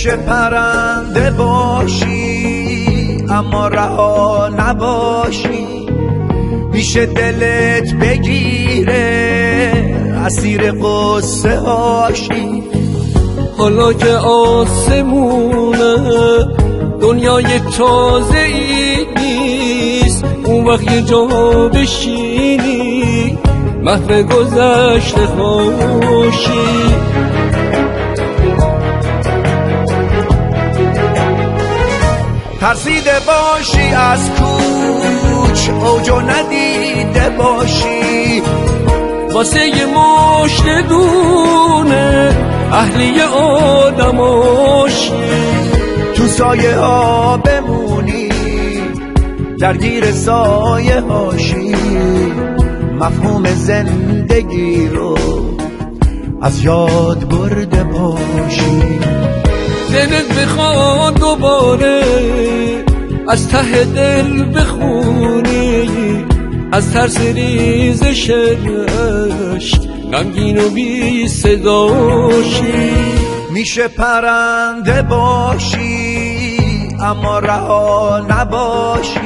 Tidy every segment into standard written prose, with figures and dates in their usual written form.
میشه پرنده باشی اما رها نباشی، میشه دلت بگیره اسیر قصه هاشی. حالا که آسمونه دنیای تازه ای نیست، اون وقت یه جا بشینی محو گذشته خوشی. ترسیده باشی از کوچ اوجو ندیده باشی، واسه یه مشت دونه اهلی آدماشی. تو سایه ها بمونی درگیر سایه هاشی، مفهوم زندگی رو از یاد برده باشی. دلت بخواد دوباره از ته دل بخونی، از ترس ریزش رشت غمگین و بی صداشی. میشه پرنده باشی اما رها نباشی،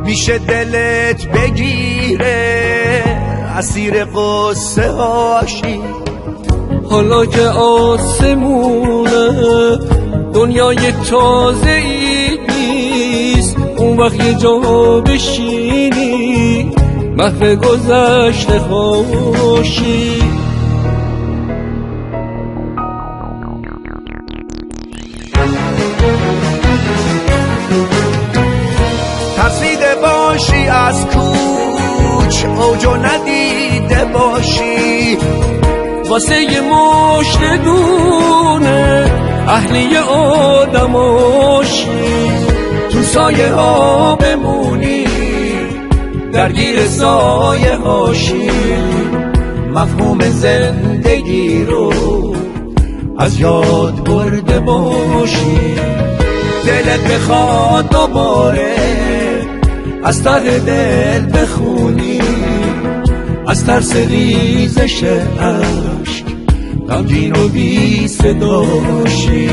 میشه دلت بگیره اسیر قصه هاشی. حالا که آسمونه دنیای تازه ای نیست، اون وقت یه جا بشینی محو گذشته خوشی. ترسیده باشی از کوچ اوجو ندیده باشی، واسه یه مشت دونه اهلی آدماشی. تو سایه ها بمونی درگیر سایه هاشی، مفهوم زندگی رو از یاد برده باشی. دلت بخواد دوباره از ته دل بخونی، از ترس ریزش اشک غمگین و بی صداشی.